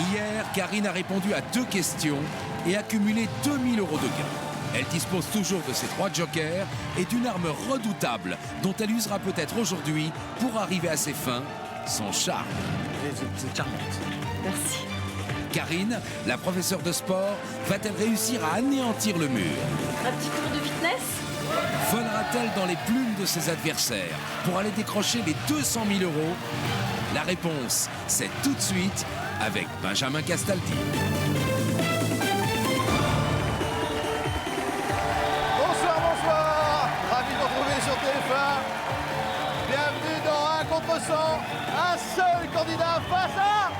Hier, Karine a répondu à 2 questions et a cumulé 2000 € de gains. Elle dispose toujours de ses 3 jokers et d'une arme redoutable dont elle usera peut-être aujourd'hui pour arriver à ses fins, son charme. C'est charmante. Merci. Karine, la professeure de sport, va-t-elle réussir à anéantir le mur? Un petit cours de fitness? Volera-t-elle dans les plumes de ses adversaires pour aller décrocher les 200 000 €? La réponse, c'est tout de suite avec Benjamin Castaldi. Bonsoir, bonsoir. Ravi de vous retrouver sur TF1. Bienvenue dans 1 contre 100. Un seul candidat face à...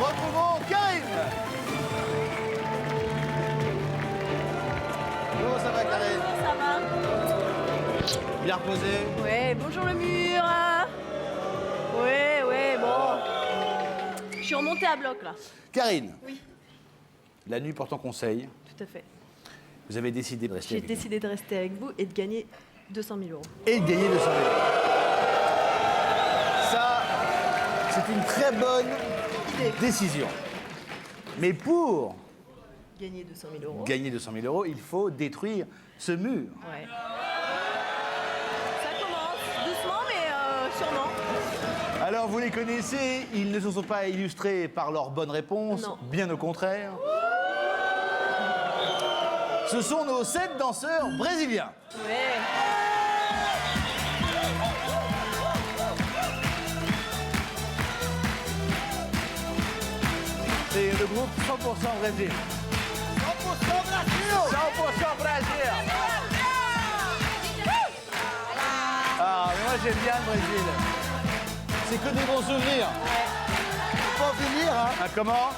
Retrouvons Karine. Comment ça va, Karine? Ça va? Bien reposé? Ouais, bonjour le mur. Ouais, bon. Je suis remontée à bloc là. Karine. Oui. La nuit portant conseil. Tout à fait. Vous avez décidé de rester J'ai avec nous. décidé de rester avec vous et de gagner 200 000 €. Et de gagner 200 000 €. Ça, c'est une très bonne décision. Mais pour Gagner 200 000 €. gagner 200 000 €, il faut détruire ce mur. Ouais. Ça commence doucement, mais sûrement. Alors, vous les connaissez, ils ne se sont pas illustrés par leurs bonnes réponses, Non. bien au contraire. Ce sont nos 7 danseurs brésiliens. Ouais. C'est le groupe 100% Brésil. 100% Brasil 100% Brasil. Ah, mais moi j'aime bien le Brésil. C'est que des bons souvenirs. Faut venir, hein. Ah, comment?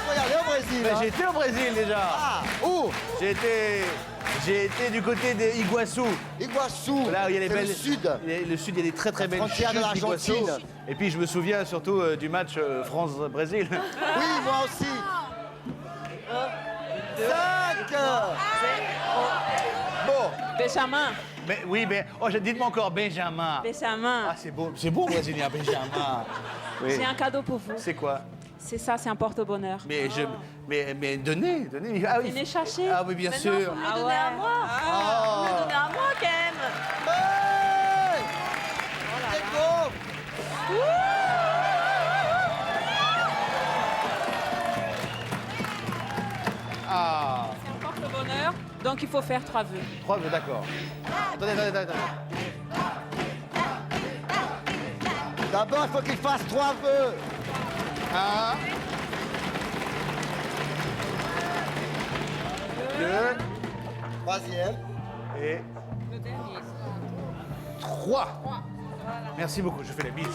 Faut y aller au Brésil. Ben, hein. j'ai été au Brésil déjà. Ah, où? J'ai été du côté de Iguaçu. Iguaçu. Là où il y a les C'est belles. le sud. Le sud, il y a des très très belles frontière de chutes d'Iguaçu. l'Argentine. Et puis je me souviens surtout du match France-Brésil. Oui, moi aussi. 5. Bon, Benjamin. mais oui, mais dites-moi encore Benjamin. Benjamin. Ah, c'est beau brésilien, Benjamin. Oui. J'ai un cadeau pour vous. C'est quoi? C'est ça, c'est un porte-bonheur. Mais donnez. Ah oui. Venez chercher. Ah oui, bien Maintenant, sûr. vous me le donnez à moi. Vous me le donnez à moi, quand même. Hey, c'est beau. Ah, C'est un porte-bonheur, donc il faut faire 3 vœux. 3 vœux, d'accord. Attendez. D'abord, il faut qu'il fasse 3 vœux. 1, 2 Troisième. et 3. Merci beaucoup, je fais la bise.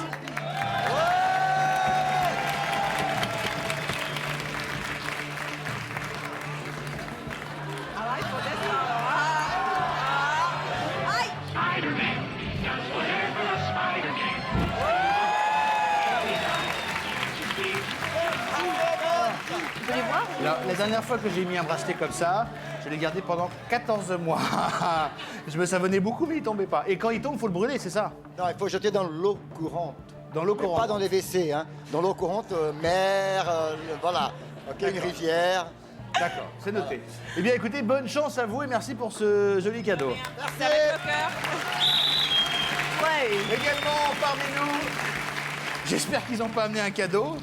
Vous voulez voir? Alors, la dernière fois que j'ai mis un bracelet comme ça, je l'ai gardé pendant 14 mois. Je me savonnais beaucoup, mais il tombait pas. Et quand il tombe, il faut le brûler, c'est ça? Non, il faut jeter dans l'eau courante. Dans l'eau Mais courante. pas dans les WC, hein. Dans l'eau courante, mer, voilà. Ok, une rivière. D'accord, c'est noté. Eh bien, écoutez, bonne chance à vous et merci pour ce joli cadeau. C'est avec le cœur. Ouais. Également parmi nous, j'espère qu'ils n'ont pas amené un cadeau,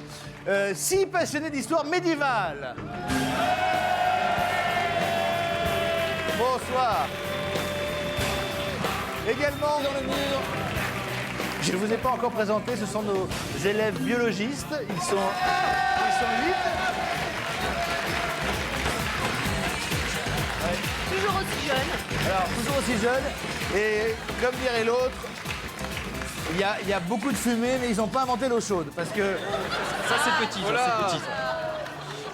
6 passionnés d'histoire médiévale. Bonsoir. Également dans le mur, je ne vous ai pas encore présenté, ce sont nos élèves biologistes. Ils sont 8. Toujours aussi jeune. Alors, toujours aussi jeunes. Et comme dirait l'autre, il y a beaucoup de fumée, mais ils n'ont pas inventé l'eau chaude. Parce que. Ça, c'est petit. Ça, c'est petit.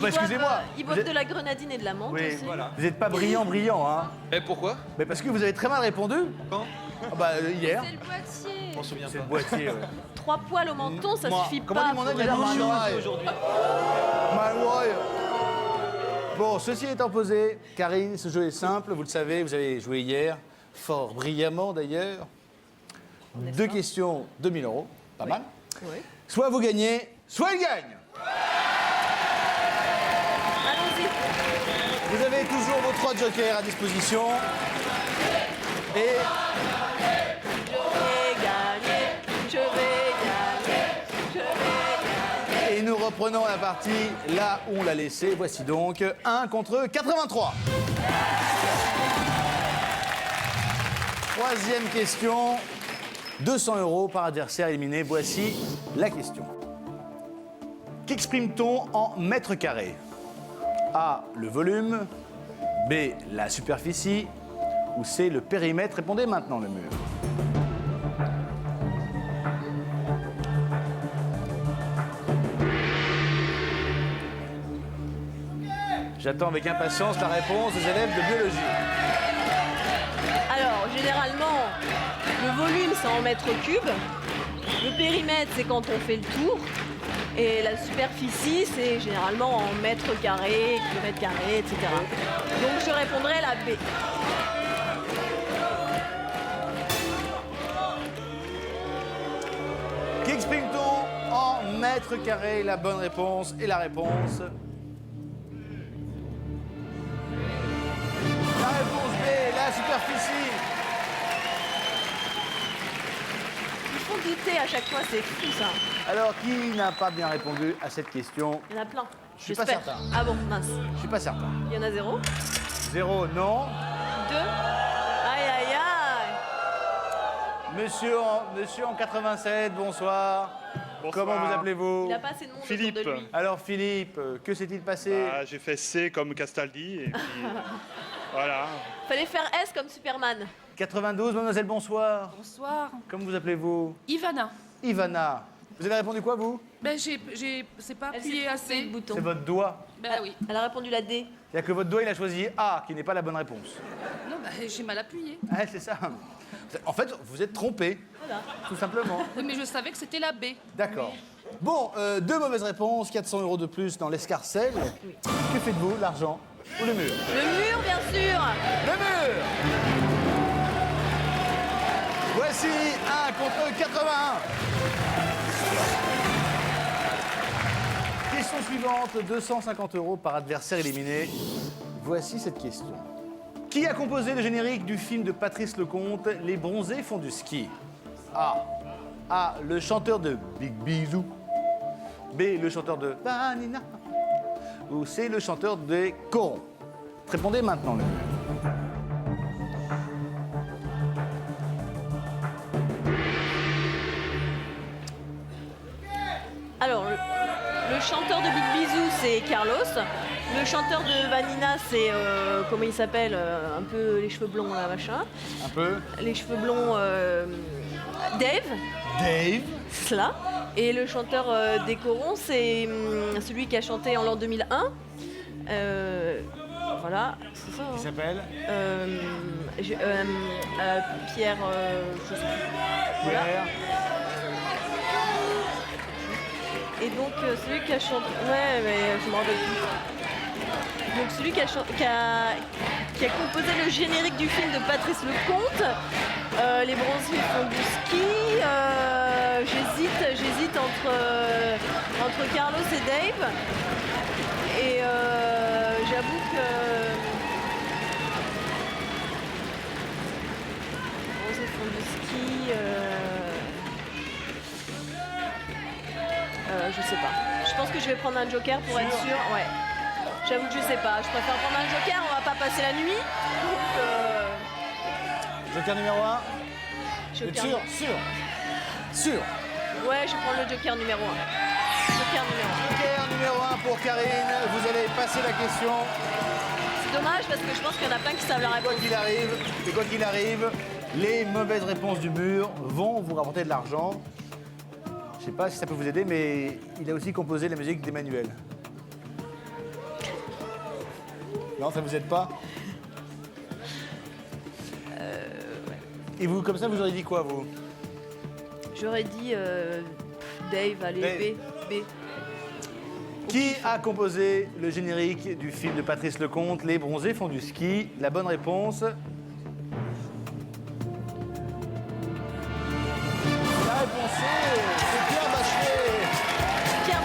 Bah, excusez-moi. Ils Vous boivent êtes- de la grenadine et de la menthe Oui, aussi. Voilà. vous n'êtes pas brillant, hein. Et pourquoi? Mais parce que vous avez très mal répondu. Quand? Ah bah, hier. C'est le boîtier. Je m'en souviens C'est pas. le boîtier, ouais. 3 poils au menton, ça Moi, suffit comment pas. dit mon faut ami, il a vraiment- l'air mal. aujourd'hui. Malouaille. Bon, ceci étant posé, Karine, ce jeu est simple, vous le savez, vous avez joué hier, fort brillamment d'ailleurs. 2 questions, 2000 €, pas mal. Oui. Soit vous gagnez soit il gagne. Allons-y. Vous avez toujours vos 3 jokers à disposition. Et Je vais gagner. Je vais gagner. Je vais gagner. Et nous reprenons la partie là où on l'a laissé. Voici donc 1 contre 83. Troisième question. 200 € par adversaire éliminé. Voici la question. Qu'exprime-t-on en mètres carrés? A, le volume. B, la superficie. Ou C, le périmètre. Répondez maintenant, le mur. J'attends avec impatience la réponse des élèves de biologie. Alors, généralement, le volume, c'est en mètres cubes. Le périmètre, c'est quand on fait le tour. Et la superficie, c'est généralement en mètres carrés, kilomètres carrés, etc. Donc, je répondrai la B. Qu'exprime-t-on en mètres carrés? La bonne réponse et la réponse. La réponse B, la superficie. Ils font douter à chaque fois, c'est fou ça. Alors, qui n'a pas bien répondu à cette question? Il y en a plein. Je suis pas J'espère. certain. Ah bon, mince. Je suis pas certain. Il y en a 0, 0, non. 2. Aïe, aïe, aïe. Monsieur en 87, bonsoir. Comment vous appelez-vous? Il n'a pas assez de monde Philippe. autour de lui. Alors, Philippe, que s'est-il passé? J'ai fait C comme Castaldi et puis voilà. Fallait faire S comme Superman. 92, mademoiselle, bonsoir. Bonsoir. Comment vous appelez-vous? Ivana. Ivana. Vous avez répondu quoi, vous? Ben, c'est pas Elle appuyé s'est trompée assez. de bouton. C'est votre doigt. Ben oui. Elle a répondu la D. C'est-à-dire que votre doigt, il a choisi A, qui n'est pas la bonne réponse. Non, ben, j'ai mal appuyé. Ah, c'est ça. En fait, vous êtes trompé, Voilà. tout simplement. Oui, mais je savais que c'était la B. D'accord. Bon, 2 mauvaises réponses, 400 € de plus dans l'escarcelle. Que faites-vous, l'argent ou le mur? Le mur, bien sûr. Le mur! Voici 1 contre 81. Question suivante, 250 € par adversaire éliminé. Voici cette question. Qui a composé le générique du film de Patrice Lecomte, Les bronzés font du ski? A, le chanteur de Big Bisou. B, le chanteur de Vanina. Ou C, le chanteur des Corons. Répondez maintenant, le mur. Alors, le chanteur de Big Bisou, c'est Carlos. Le chanteur de Vanina, c'est, comment il s'appelle un peu les cheveux blonds, là, machin. Un peu. Les cheveux blonds, Dave. Dave. Cela. Et le chanteur des Corons, c'est celui qui a chanté en l'an 2001. Voilà, c'est ça. Qui Hein. s'appelle Pierre, je sais plus. Voilà. Pierre. Et donc celui qui a chanté. Ouais, mais je me rappelle plus. Donc celui qui a composé le générique du film de Patrice Lecomte. Les bronzés font du ski. J'hésite entre Carlos et Dave. Et j'avoue que. Les bronzés font du ski. Je sais pas. Je pense que je vais prendre un joker pour être sûr. Ouais. J'avoue que je sais pas. Je préfère prendre un joker, on va pas passer la nuit. Donc, Joker numéro 1. joker. Sûr. Ouais, je prends le joker numéro 1. Joker numéro 1. Joker numéro 1 pour Karine. Vous allez passer la question. C'est dommage parce que je pense qu'il y en a plein qui savent la réponse. Quoi qu'il arrive, les mauvaises réponses du mur vont vous rapporter de l'argent. Je sais pas si ça peut vous aider, mais il a aussi composé la musique d'Emmanuel. Non, ça vous aide pas? Et vous, comme ça, vous auriez dit quoi, vous? J'aurais dit Dave, allez, Dave. B. Qui a composé le générique du film de Patrice Lecomte, Les bronzés font du ski? La bonne réponse. La réponse est Pierre Bachelet. Pierre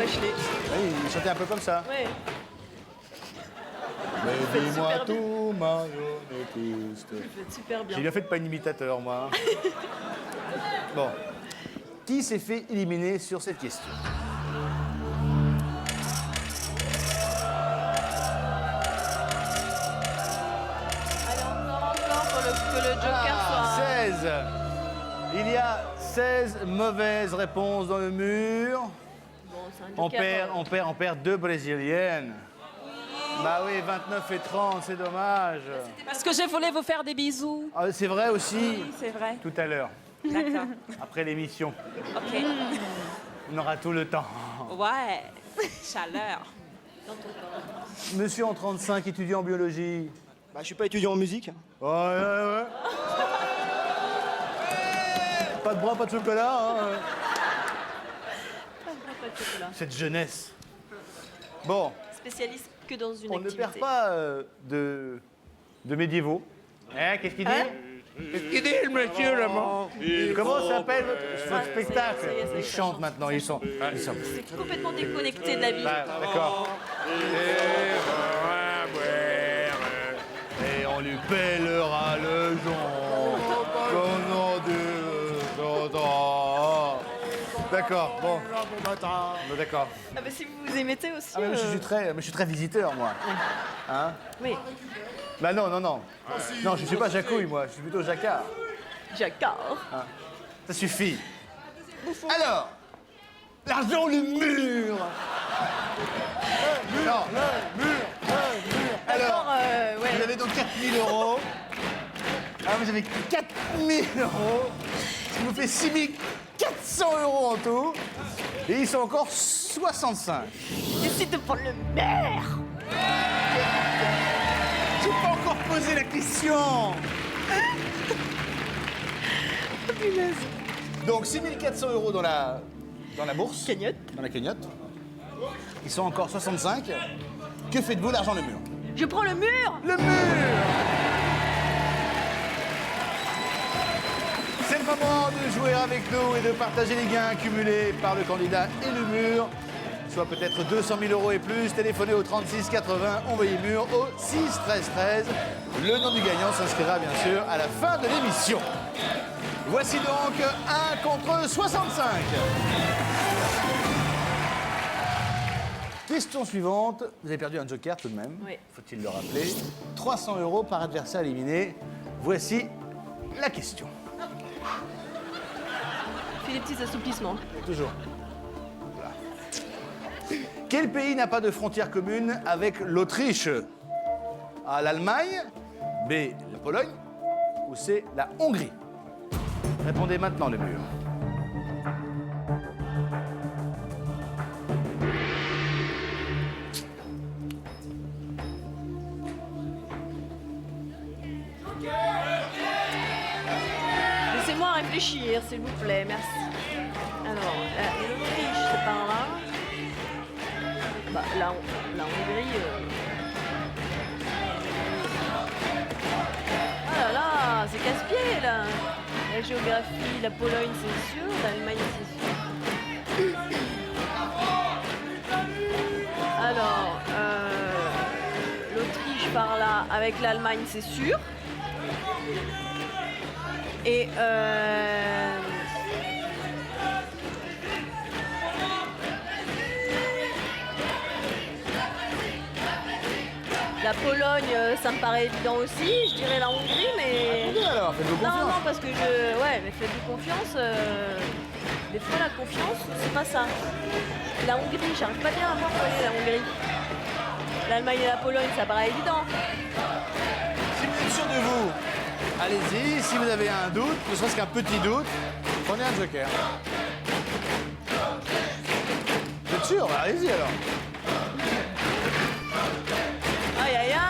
Bachelet. Oui, il chantait un peu comme ça. Ouais. Mais dis-moi super bien. tout, marionnettiste. Vous faites super bien. J'ai bien fait de pas une imitateur, moi. Bon. Qui s'est fait éliminer sur cette question? Allez, encore pour que le Joker soit... 16. Il y a 16 mauvaises réponses dans le mur. Bon, c'est un Joker. On perd 2 brésiliennes. Bah oui, 29 et 30, c'est dommage. Parce que je voulais vous faire des bisous. Ah, c'est vrai aussi. Oui, c'est vrai. Tout à l'heure, D'accord. après l'émission. Ok. On aura tout le temps. Ouais. Chaleur. Monsieur en 35, étudiant en biologie. Bah, je suis pas étudiant en musique. Ouais. Pas de bras, pas de chocolat. Hein. Pas de chocolat. Cette jeunesse. Bon, Spécialiste que dans une on ne activité. perd pas de médiévaux. Hein, qu'est-ce qu'il dit? Qu'est-ce qu'il dit, le monsieur, là? Comment s'appelle votre spectacle? ça y est, Ils ça chantent chante. maintenant, ils sont... C'est complètement déconnecté de la vie. Bah, d'accord. Et on lui pèlera le jonc. Au nom de... D'accord, bon. Bon, d'accord. Ah bah si vous vous émettez aussi... Ah, mais je suis très visiteur, moi. Hein? Oui, Bah non. Non, je suis pas Jacouille, moi. Je suis plutôt Jacquard. Jacquard. Ça suffit. Alors, l'argent ou le mur? Non. Alors, D'accord, ouais. vous avez donc 4 000 euros. Ah, vous avez 4 000 euros. Ce qui vous fait 6 400 euros en tout. Et ils sont encore 65. Décide de prendre le maire. J'ai pas encore posé la question. Donc 6 400 euros dans la bourse. Cagnotte. Dans la cagnotte. Ils sont encore 65. Que faites-vous, l'argent, le mur? Je prends le mur. Le mur! C'est le moment de jouer avec nous et de partager les gains accumulés par le candidat et le mur. Soit peut-être 200 000 euros et plus. Téléphonez au 36 80, envoyez mur au 6 13 13. Le nom du gagnant s'inscrira bien sûr à la fin de l'émission. Voici donc 1 contre 65. Question suivante. Vous avez perdu un joker tout de même. Oui. Faut-il le rappeler. 300 euros par adversaire éliminé. Voici la question. Fais des petits assouplissements. Toujours. Voilà. Quel pays n'a pas de frontière commune avec l'Autriche? A, l'Allemagne, B, la Pologne ou C, la Hongrie? Répondez maintenant, le mur. Laissez-moi réfléchir, s'il vous plaît, merci. Alors, l'Autriche, c'est par là. Bah, la Hongrie... Ah là là, c'est casse-pied, là. La géographie, la Pologne, c'est sûr. L'Allemagne, c'est sûr. Alors, l'Autriche par là, avec l'Allemagne, c'est sûr. Et la Pologne, ça me paraît évident aussi. Je dirais la Hongrie, mais... Attendez alors, faites-vous confiance. Non, parce que je... Ouais, mais faites-vous confiance. Des fois, la confiance, c'est pas ça. La Hongrie, j'arrive pas bien à voir où est la Hongrie. L'Allemagne et la Pologne, ça paraît évident. Si vous êtes sûr de vous, allez-y. Si vous avez un doute, ne serait-ce qu'un petit doute, prenez un joker. Vous êtes sûr? Bah, allez-y alors. Aïe, aïe, aïe.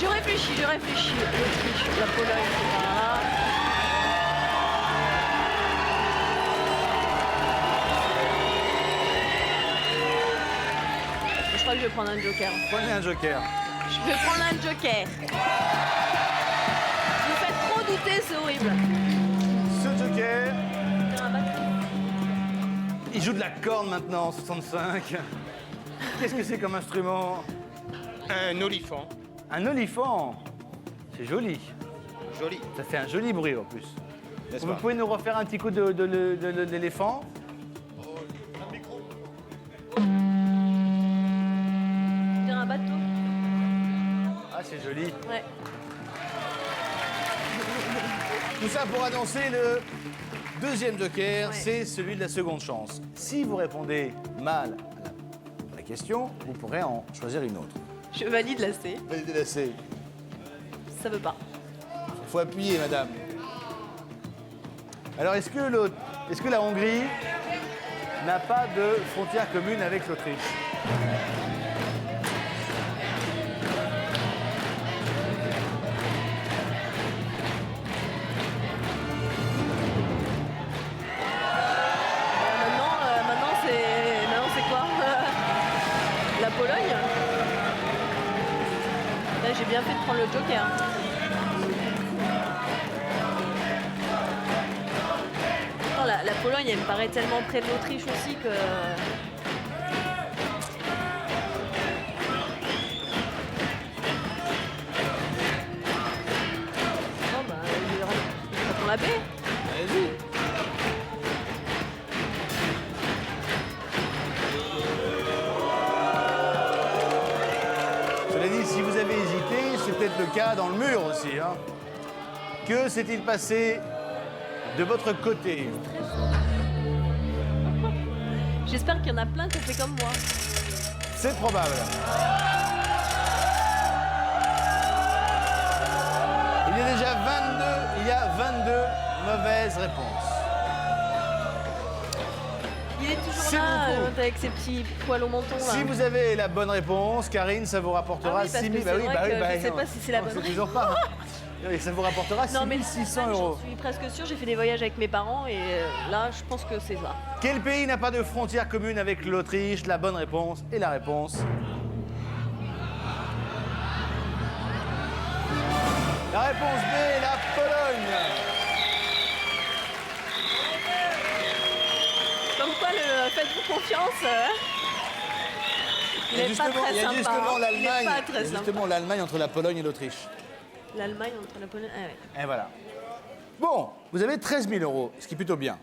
Je réfléchis. L'Autriche, la Pologne, c'est par là. Je crois que je vais prendre un joker. Prenez un joker. Je vais prendre un joker. Vous faites trop douter, c'est horrible. Ce joker Il joue de la corne maintenant, 65. Qu'est-ce que c'est comme instrument? Un olifant. Un olifant. C'est joli. Joli. Ça fait un joli bruit en plus. N'est-ce Vous pas? pouvez nous refaire un petit coup de l'éléphant? On dirait un bateau. Ah, c'est joli. Ouais. Tout ça pour annoncer le deuxième joker, Ouais. c'est celui de la seconde chance. Si vous répondez mal à la question, vous pourrez en choisir une autre. Je valide la C. Validez la C. Ça veut pas. Il faut appuyer, madame. Alors, est-ce que la Hongrie n'a pas de frontière commune avec l'Autriche? Maintenant c'est quoi? La Pologne? Là, j'ai bien fait de prendre le joker. Non, la Pologne, elle me paraît tellement près de l'Autriche aussi que... Bon, bah, je prends la B. Allez-y. Cela dit, si vous avez hésité, c'est peut-être le cas dans le mur aussi. Hein. Que s'est-il passé de votre côté? J'espère qu'il y en a plein qui ont fait comme moi. C'est probable. Il y a déjà 22 mauvaises réponses. Il est toujours C'est là, beaucoup. avec ses petits poils au menton. Là. Si vous avez la bonne réponse, Karine, ça vous rapportera Ah oui, parce 6 que 000. c'est vrai que je sais non. pas si c'est la bonne C'est toujours pas. Et ça vous rapportera 6 Non, mais 600 j'en euros. suis presque sûre. J'ai fait des voyages avec mes parents et là, je pense que c'est ça. Quel pays n'a pas de frontière commune avec l'Autriche? La bonne réponse et la réponse. La réponse B, la Pologne. Comme quoi, le faites-vous confiance. Il n'est pas très il y a sympa. justement hein. Il l'Allemagne. est pas Il y a très sympa. justement l'Allemagne entre la Pologne et l'Autriche. L'Allemagne entre la Pologne. Ah ouais. Et voilà. Bon, vous avez 13 000 euros, ce qui est plutôt bien.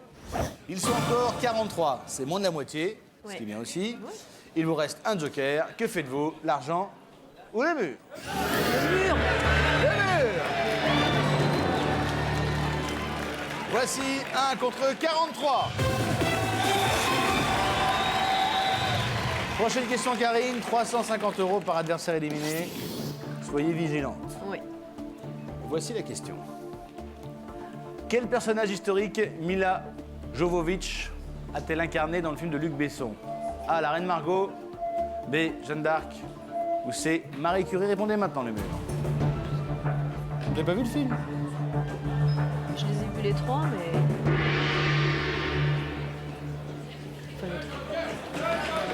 Ils sont encore 43, c'est moins de la moitié, ce qui est Ouais. bien aussi. Il vous reste un joker. Que faites-vous? L'argent ou le mur? Le mur. Le mur! Voici 1 contre 43. Prochaine question, Karine. 350 euros par adversaire éliminé. Soyez vigilante. Oui. Voici la question. Quel personnage historique Mila Jovovich a-t-elle incarné dans le film de Luc Besson? A. La Reine Margot. B. Jeanne d'Arc. Ou C. Marie Curie. Répondez maintenant, le mur. Vous n'avez pas vu le film? Je les ai vus les trois, mais. Enfin, les trois.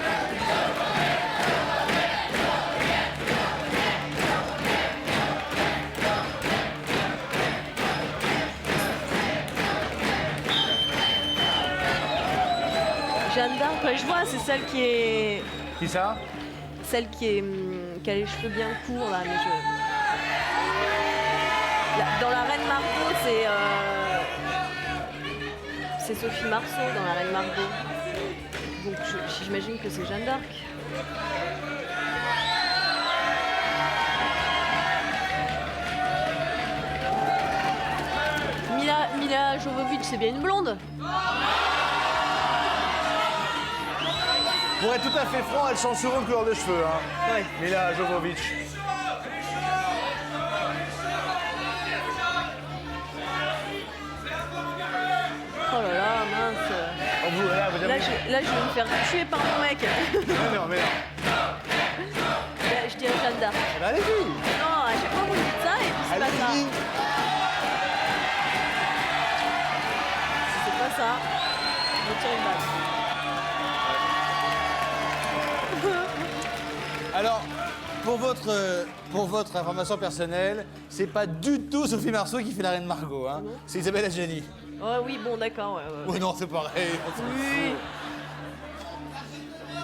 Jeanne d'Arc, ouais, je vois, c'est celle qui est. Qui ça? Celle qui a les cheveux bien courts, là, mais je. Dans La Reine Margot, c'est Sophie Marceau dans La Reine Margot. Donc j'imagine que c'est Jeanne d'Arc. Mila Jovovich, c'est bien une blonde. Pour être tout à fait franc, elle change souvent de couleur de cheveux. Hein. Ouais. Mila Jovovich. Oh là là, mince. Oh, vous, là, vous avez... Là, je vais me faire tuer par mon mec. Mais non. Je dirais Jeanne d'Arc. Eh ben, allez-y. Non, à chaque fois vous dites ça et puis c'est pas ça. Allez-y. Si c'est pas ça, je tire une balle. Alors, pour votre information personnelle, c'est pas du tout Sophie Marceau qui fait la Reine Margot. Hein. C'est Isabelle Adjani. Oh oui, bon, d'accord. Ouais. Oui, non, c'est pareil. Oui.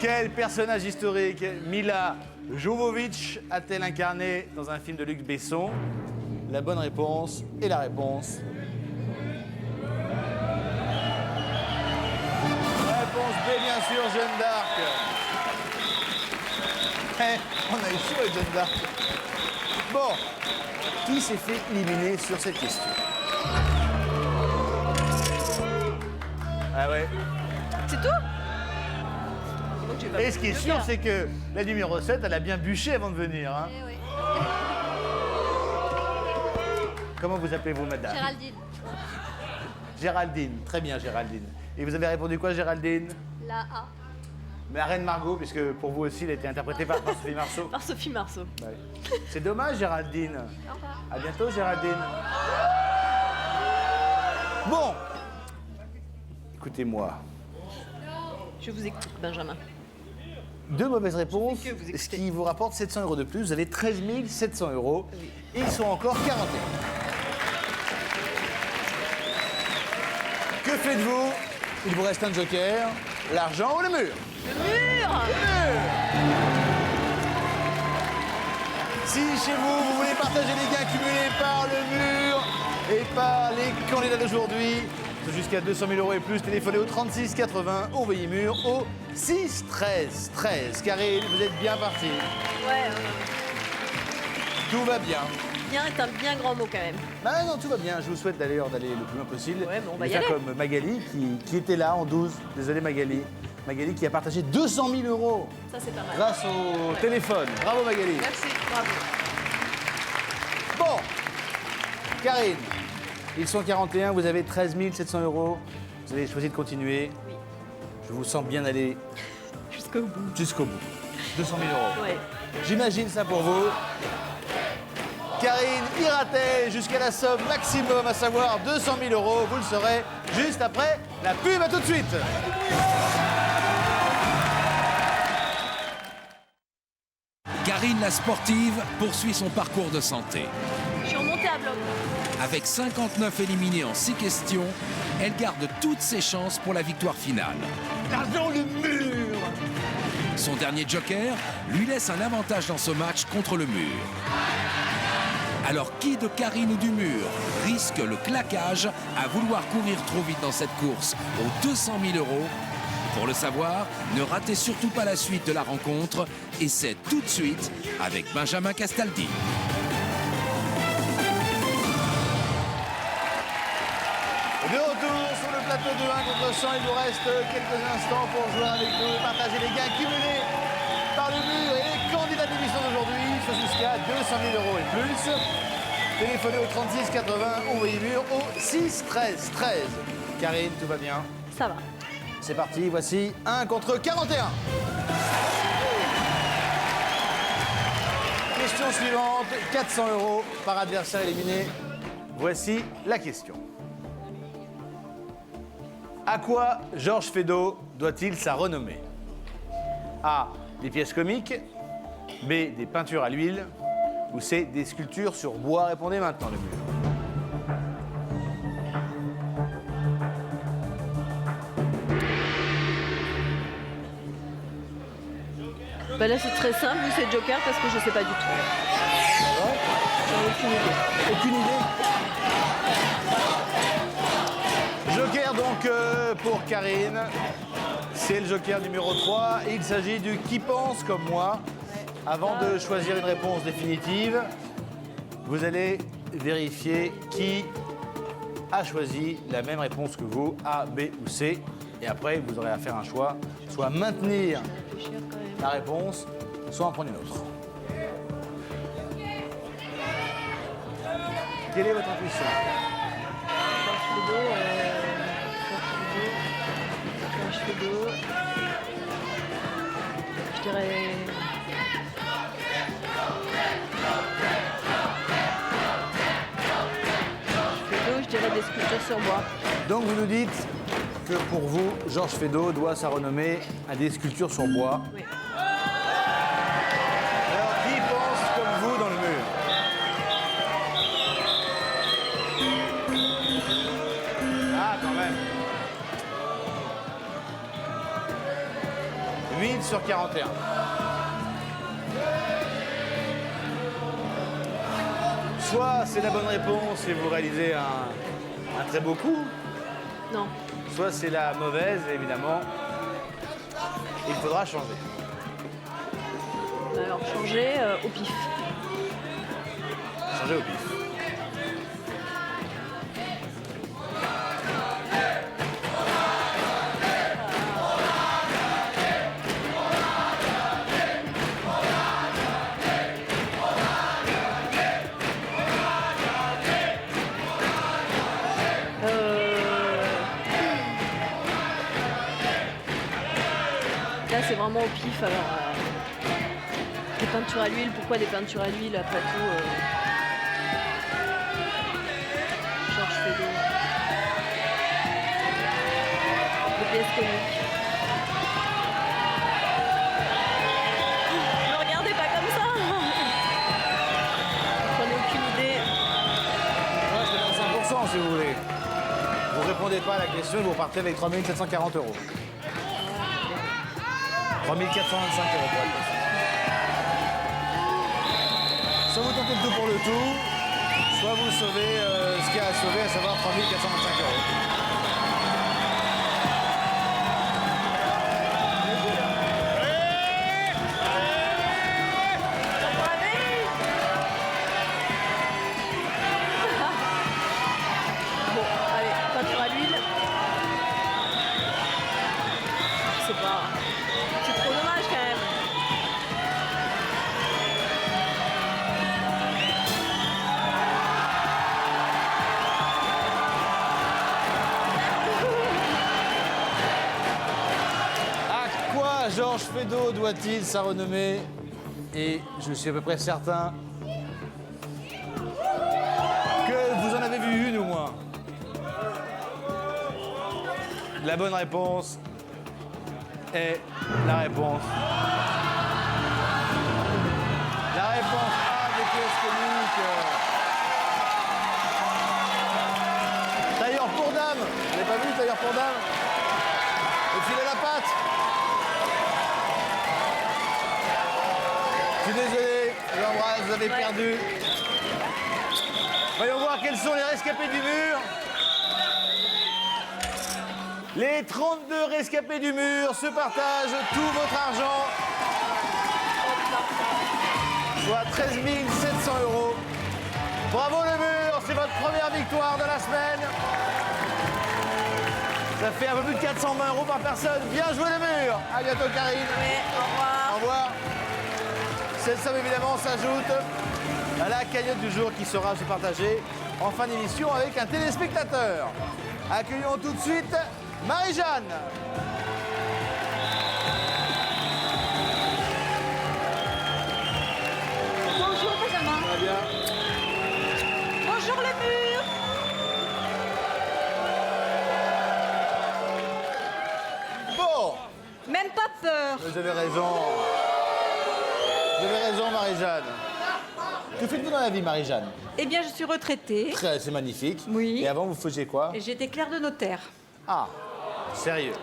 Quel personnage historique Mila Jovovich a-t-elle incarné dans un film de Luc Besson? La bonne réponse est la réponse. Réponse B, bien sûr, Jeanne d'Arc. On a eu chaud avec Jeanne d'Arc. Bon, qui s'est fait éliminer sur cette question? Ah ouais. C'est tout? Donc, j'ai pas Et ce qui est le sûr, faire. c'est que la numéro 7, elle a bien bûché avant de venir. Hein. Eh oui. Comment vous appelez-vous, madame? Géraldine. Géraldine. Très bien, Géraldine. Et vous avez répondu quoi, Géraldine? La A. Mais la reine Margot, puisque pour vous aussi, elle a été interprétée par Sophie Marceau. Par Sophie Marceau. Ouais. C'est dommage, Géraldine. Au revoir. À bientôt, Géraldine. Bon. Écoutez-moi. Je vous écoute, Benjamin. 2 mauvaises réponses, Je fais que vous ce écouter. qui vous rapporte 700 € de plus. Vous avez 13 700 €. Et ils sont encore 41. Que faites-vous? Il vous reste un joker. L'argent ou le mur? Le mur! Si chez vous voulez partager les gains cumulés par le mur et par les candidats d'aujourd'hui, jusqu'à 200 000 € et plus, téléphonez au 36 80, envoyez mur au 6 13 13. Karine, vous êtes bien parti. Ouais, Tout va bien. bien est un bien grand mot quand même. Bah non, tout va bien. Je vous souhaite d'aller le plus loin possible. Ouais, mais on va Et y faire aller. comme Magali qui était là en 12. Désolé Magali. Magali qui a partagé 200 000 € Ça, c'est pas mal. grâce au téléphone. Bravo Magali. Merci, bravo. Bon, Karine, ils sont 41, vous avez 13 700 €. Vous avez choisi de continuer. Oui. Je vous sens bien aller Jusqu'au bout. jusqu'au bout. 200 000 €. Ouais. J'imagine ça pour vous. Karine ira-t-elle jusqu'à la somme maximum, à savoir 200 000 €? Vous le saurez juste après la pub. À tout de suite. Karine la sportive poursuit son parcours de santé. Je suis remontée à bloc. Avec 59 éliminés en 6 questions, elle garde toutes ses chances pour la victoire finale. L'argent, le mur. Son dernier joker lui laisse un avantage dans ce match contre le mur. Alors qui de Karine ou du mur risque le claquage à vouloir courir trop vite dans cette course aux 200 000 €? Pour le savoir, ne ratez surtout pas la suite de la rencontre et c'est tout de suite avec Benjamin Castaldi. De retour sur le plateau de 1 contre 100, il vous reste quelques instants pour jouer avec nous et partager les gains cumulés par le mur et les candidats de l'émission d'aujourd'hui, soit jusqu'à 200 000 € et plus. Téléphonez au 36 80, envoyez mur au 6 13 13. Karine, tout va bien? Ça va. C'est parti, voici 1 contre 41. Question suivante, 400 € par adversaire éliminé. Voici la question. À quoi Georges Feydeau doit-il sa renommée? A. Des pièces comiques. B. Des peintures à l'huile. Ou C. Des sculptures sur bois. Répondez maintenant, le mur. Bah là, c'est très simple, vu c'est Joker, parce que je sais pas du tout. J'en ai aucune idée. Aucune idée. Joker donc pour Karine. C'est le joker numéro 3. Et il s'agit du qui pense comme moi. Avant de choisir une réponse définitive, vous allez vérifier qui a choisi la même réponse que vous, A, B ou C. Et après, vous aurez à faire un choix, soit maintenir la réponse, soit en prendre une autre. Quelle est votre intuition? Georges Feydeau. Je dirais... Feydeau, je dirais des sculptures sur bois. Donc vous nous dites que pour vous, Georges Feydeau doit sa renommée à des sculptures sur bois. Oui. Alors qui pense comme vous dans le mur? Ah, quand même. 8 sur 41. Soit c'est la bonne réponse et vous réalisez un très beau coup, Non. soit c'est la mauvaise et évidemment, il faudra changer. Alors, changer au pif. Changer au pif. Là, c'est vraiment au pif. Alors, des peintures à l'huile. Pourquoi des peintures à l'huile après tout Georges Feydeau. Des pièces comiques. Ne regardez pas comme ça. J'en ai aucune idée. Ouais, je te donne 5% si vous voulez. Vous répondez pas à la question et vous repartez avec 3 740 euros. 3 425 euros pour être précis. Soit vous tentez le tout pour le tout, soit vous sauvez ce qu'il y a à sauver, à savoir 3 425 euros. Bon, allez, peinture à l'huile. C'est pas... C'est trop dommage quand même. À quoi Georges Feydeau doit-il sa renommée? Et je suis à peu près certain que vous en avez vu une au moins. La bonne réponse est la réponse. La réponse A des pièces comiques. Tailleur pour dame. Vous n'avez pas vu tailleur pour dame? Le fil à la patte. Je suis désolé, je l'embrasse, vous avez perdu. Voyons voir quels sont les rescapés du mur. Les 32 rescapés du mur se partagent tout votre argent, soit 13 700 euros. Bravo le mur, c'est votre première victoire de la semaine. Ça fait un peu plus de 420 euros par personne. Bien joué le mur. À bientôt Karine. Oui, au revoir. Au revoir. Cette somme évidemment s'ajoute à la cagnotte du jour qui sera se partager en fin d'émission avec un téléspectateur. Accueillons tout de suite Marie-Jeanne. Bonjour Benjamin. Ça va bien? Bonjour le mur. Bon, Même pas peur. vous avez raison. Vous avez raison Marie-Jeanne. Que faites-vous dans la vie Marie-Jeanne? Eh bien, je suis retraitée Très, c'est magnifique. Oui. Et avant vous faisiez quoi? et j'étais clerc de notaire. Ah, sérieux.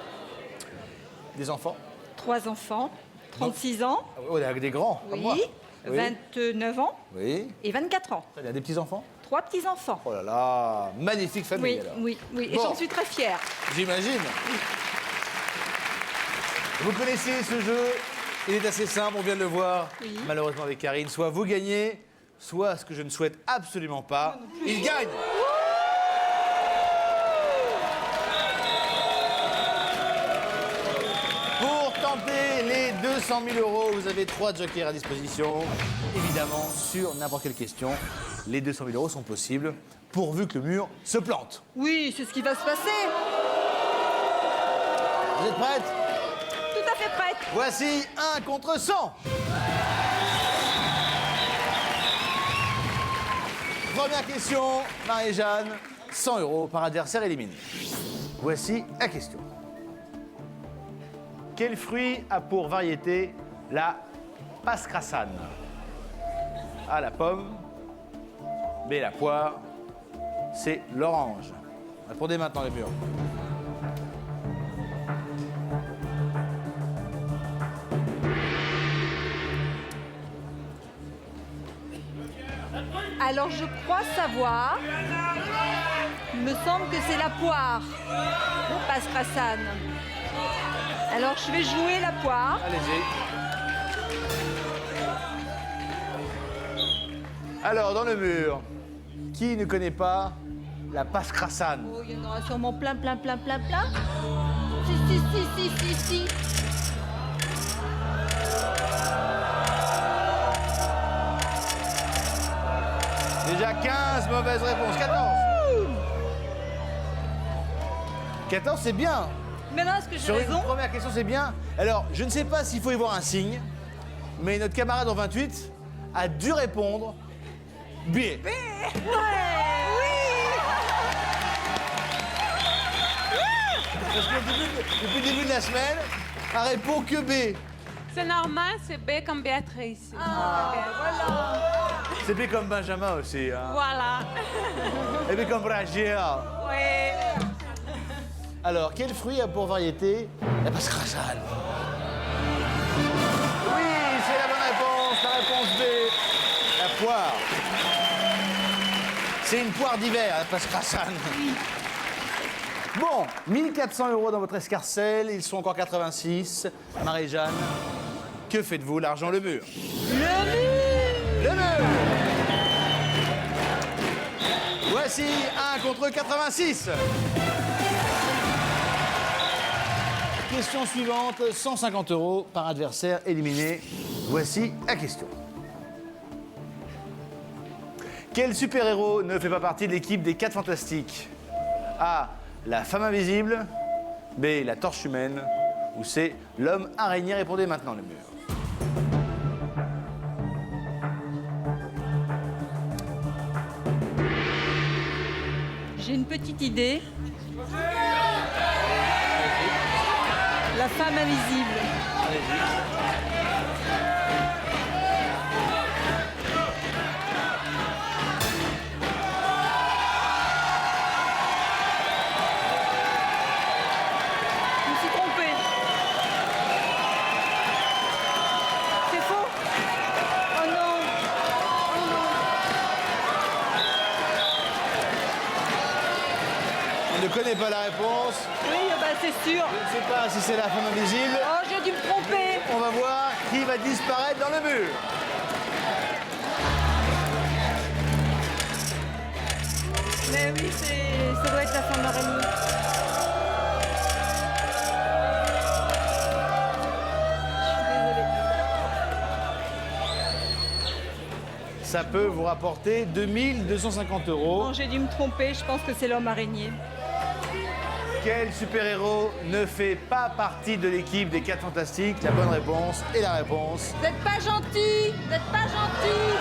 Des enfants? 3 enfants, 36 ans, Oh, avec des grands, comme moi. oui, Oui. 29 ans Oui. et 24 ans. Très bien, des petits-enfants? 3 petits-enfants. Oh là là, magnifique famille Oui, alors. oui, oui. Et Bon. j'en suis très fière. J'imagine. Vous connaissez ce jeu, il est assez simple, on vient de le voir, Oui. malheureusement avec Karine. Soit vous gagnez, soit, ce que je ne souhaite absolument pas, il gagne. Pour tenter les 200 000 euros, vous avez 3 jokers à disposition. Évidemment, sur n'importe quelle question, les 200 000 euros sont possibles, pourvu que le mur se plante. Oui, c'est ce qui va se passer. Vous êtes prêtes? Tout à fait prête. Voici 1 contre 100. Première question, Marie-Jeanne, 100 euros par adversaire éliminé. Voici la question. Quel fruit a pour variété la pascrassane? A, la pomme. B, la poire. C, l'orange. Répondez maintenant les murs. Alors je crois savoir. Il me semble que c'est la poire. Le Pascrassan. Alors je vais jouer la poire. Allez-y. Alors, dans le mur, qui ne connaît pas la Pascrassan? Oh, il y en aura sûrement plein. Si. Déjà 15 mauvaises réponses. 14. 14, c'est bien. Mais non, est-ce que j'ai Sur raison? une première question, c'est bien. Alors, je ne sais pas s'il faut y voir un signe, mais notre camarade en 28 a dû répondre B. Parce que depuis le début de la semaine, elle répond que B. C'est normal, c'est B comme Béatrice. C'est B comme Benjamin aussi. Hein. Voilà. Et B comme Bragia. Oui. Alors, quel fruit a pour variété la Pascrassan? Oui, c'est la bonne réponse. La réponse B. La poire. C'est une poire d'hiver, la Pascrassan. Bon, 1400 € dans votre escarcelle. Ils sont encore 86. Marie-Jeanne, que faites-vous? L'argent, le mur. Le mur. Voici 1 contre 86. Question suivante, 150 € par adversaire éliminé. Voici la question. Quel super-héros ne fait pas partie de l'équipe des 4 Fantastiques? A. La femme invisible. B. La torche humaine. Ou C. L'homme araignée. Répondez maintenant, le mur. J'ai une petite idée. La femme invisible. Je me suis trompée. C'est faux? Oh non. Oh non. On ne connaît pas la réponse. Oui, bah c'est sûr. Je ne sais pas si c'est la femme invisible. Oh, j'ai dû me tromper. On va voir qui va disparaître dans le mur. Mais oui, ça doit être la femme d'araignée. Je suis désolée. Ça peut vous rapporter 2250 €. Non, j'ai dû me tromper. Je pense que c'est l'homme araignée. Quel super-héros ne fait pas partie de l'équipe des 4 Fantastiques? La bonne réponse et la réponse. Vous n'êtes pas gentil. Vous n'êtes pas gentil.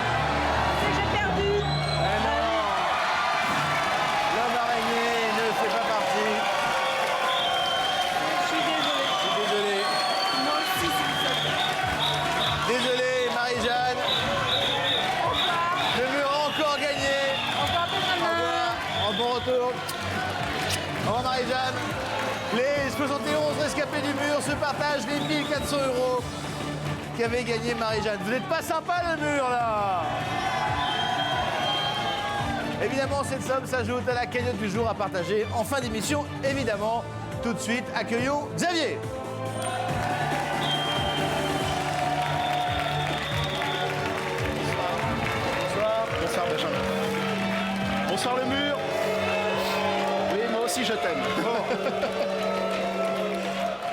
C'est que j'ai perdu. Eh non! L'homme araignée ne fait pas partie. Je suis désolée. Je suis désolé. Moi aussi, c'est ça. Désolé, Marie-Jeanne. Le mur a encore gagné. Au revoir, Benjamin. En bon retour. Au revoir, Marie-Jeanne. Les 71 rescapés du mur se partagent les 1400 € qu'avait gagné Marie-Jeanne. Vous n'êtes pas sympa, le mur, là. Évidemment, cette somme s'ajoute à la cagnotte du jour à partager en fin d'émission. Évidemment, tout de suite, accueillons Xavier. Bonsoir. Bonsoir Benjamin. Bonsoir le mur. Oui, moi aussi je t'aime.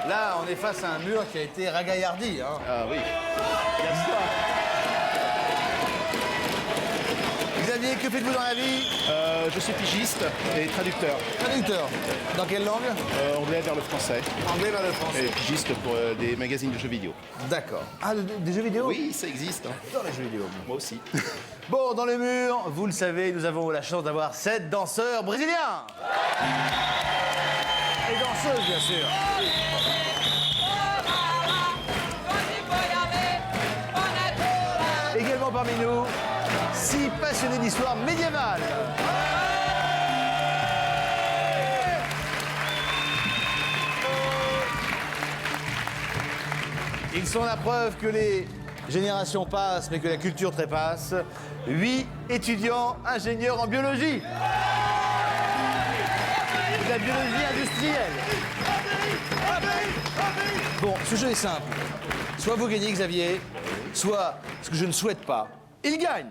Là, on est face à un mur qui a été ragaillardi. Hein. Ah oui. Il y a ça. Xavier, que faites-vous dans la vie? Je suis pigiste et traducteur. Traducteur. Dans quelle langue? Anglais vers le français. Anglais vers le français. Et pigiste pour des magazines de jeux vidéo. D'accord. Ah, des jeux vidéo? Oui, ça existe. Hein. Dans les jeux vidéo. Moi aussi. Bon, dans le mur, vous le savez, nous avons la chance d'avoir 7 danseurs brésiliens. Et danseuses, bien sûr. Également parmi nous, 6 passionnés d'histoire médiévale. Ils sont la preuve que les générations passent, mais que la culture trépasse. 8 étudiants ingénieurs en biologie. De la biologie industrielle. Bon, ce jeu est simple. Soit vous gagnez, Xavier, soit, ce que je ne souhaite pas, il gagne.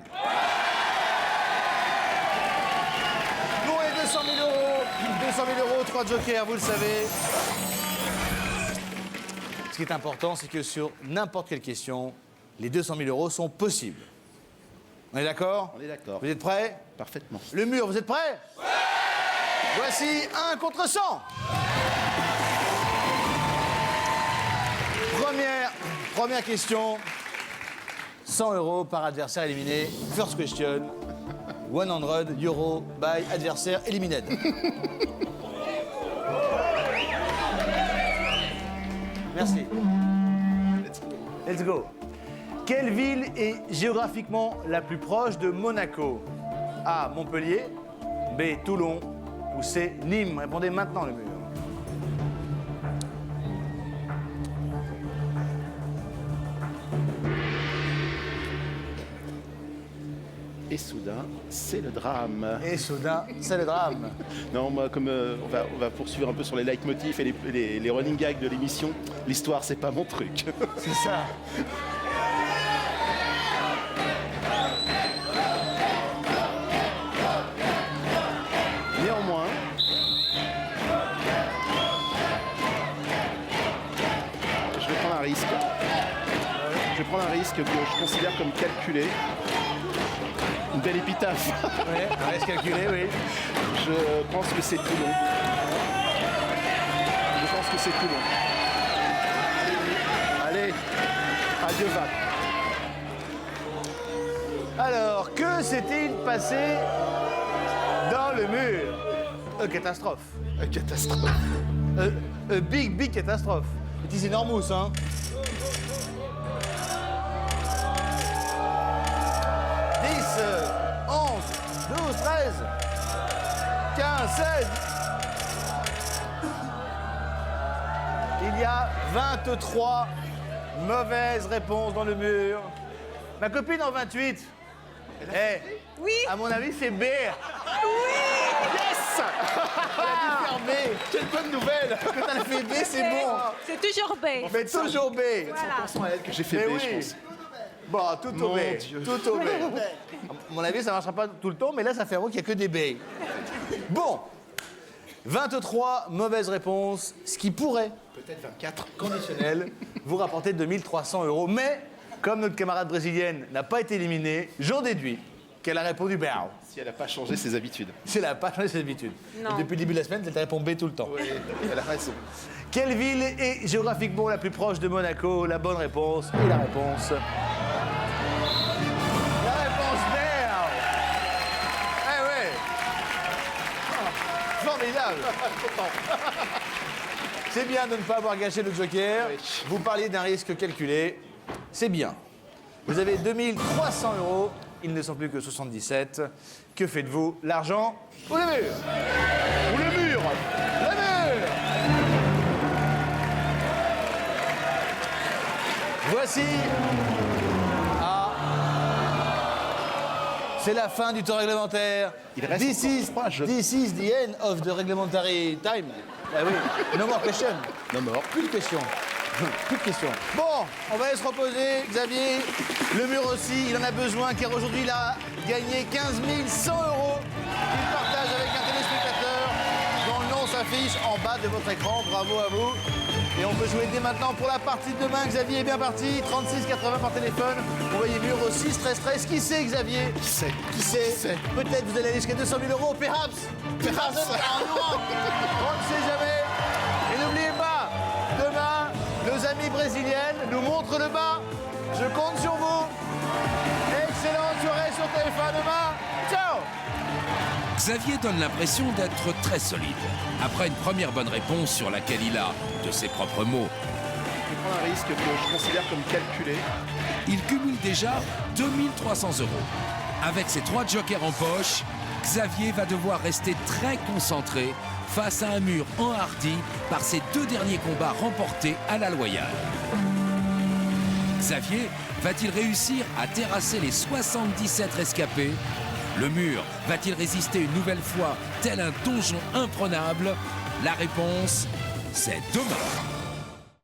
Pour les 200 000 euros, 3 jokers, vous le savez. Ce qui est important, c'est que sur n'importe quelle question, les 200 000 euros sont possibles. On est d'accord? On est d'accord. Vous êtes prêts? Parfaitement. Le mur, vous êtes prêts? Ouais! Voici 1 contre 100. Première question. 100 euros par adversaire éliminé. First question. 100 euros by adversaire eliminated. Merci. Let's go. Quelle ville est géographiquement la plus proche de Monaco? A. Montpellier. B. Toulon. Ou C. Nîmes. Répondez maintenant le mur. Et soudain, c'est le drame. Et soudain, c'est le drame. Non, moi, comme on va poursuivre un peu sur les leitmotifs et les running gags de l'émission, l'histoire, c'est pas mon truc. C'est ça. Néanmoins, je vais prendre un risque. Je vais prendre un risque que je considère comme calculé. Une belle épitaphe. Ouais, reste calculé, oui. Je pense que c'est Toulon. Je pense que c'est Toulon. Allez, adieu Vac. Alors, que s'est-il passé dans le mur? Catastrophe. Catastrophe. Big catastrophe. It is enormous, hein. 12, 13, 15, 16. Il y a 23 mauvaises réponses dans le mur. Ma copine en 28. Oui. À mon avis, c'est B. Yes. Elle a dû faire B. Quelle bonne nouvelle. Quand elle fait B, c'est bon. C'est toujours B. Mais toujours B. Voilà. Que j'ai fait Mais B, oui. je pense. Bon, tout au Mon B. Dieu. Tout au B. À mon avis, ça ne marchera pas tout le temps, mais là, ça fait un mot qu'il n'y a que des B. Bon. 23 mauvaises réponses, ce qui pourrait, Peut-être 24. conditionnel, vous rapporter 2300 euros. Mais, comme notre camarade brésilienne n'a pas été éliminée, j'en déduis qu'elle a répondu B. Si elle n'a pas changé ses habitudes. C'est la pas changé ses habitudes. Non. Et depuis le début de la semaine, elle répond B tout le temps. Oui, elle a raison. Quelle ville est géographiquement la plus proche de Monaco? La bonne réponse et la réponse. La réponse B. Eh ouais. Oh, formidable. C'est bien de ne pas avoir gâché le joker. Oui. Vous parliez d'un risque calculé. C'est bien. Vous avez 2300 euros. Ils ne sont plus que 77. Que faites-vous? L'argent ou le mur? Ou le mur. Le mur! Voici. Ah. C'est la fin du temps réglementaire. Il reste encore 3 jeux. This is the end of the reglementary time. Ah oui. No more question. No more. Plus de questions. Plus de questions. Bon, on va aller se reposer. Xavier, le mur aussi, il en a besoin car aujourd'hui il a gagné 15 100 euros. Il partage avec un téléspectateur dont le nom s'affiche en bas de votre écran. Bravo à vous. Et on peut jouer dès maintenant pour la partie de demain. Xavier est bien parti. 36,80 par téléphone. Vous voyez mur aussi, stress. Qui c'est, Xavier? Qui sait? Qui sait? Peut-être vous allez aller jusqu'à 200 000 euros. Perhaps. On ne sait jamais. Et n'oubliez pas, demain, nos amis brésiliennes nous montrent le bas. Je compte sur vous. Excellente soirée sur TF1 demain. Ciao. Xavier donne l'impression d'être très solide. Après une première bonne réponse sur laquelle il a, de ses propres mots, Je prends un risque que je considère comme calculé. il cumule déjà 2300 euros. Avec ses 3 jokers en poche, Xavier va devoir rester très concentré face à un mur enhardi par ses 2 derniers combats remportés à la loyale. Xavier va-t-il réussir à terrasser les 77 rescapés? Le mur va-t-il résister une nouvelle fois tel un donjon imprenable? La réponse, c'est demain.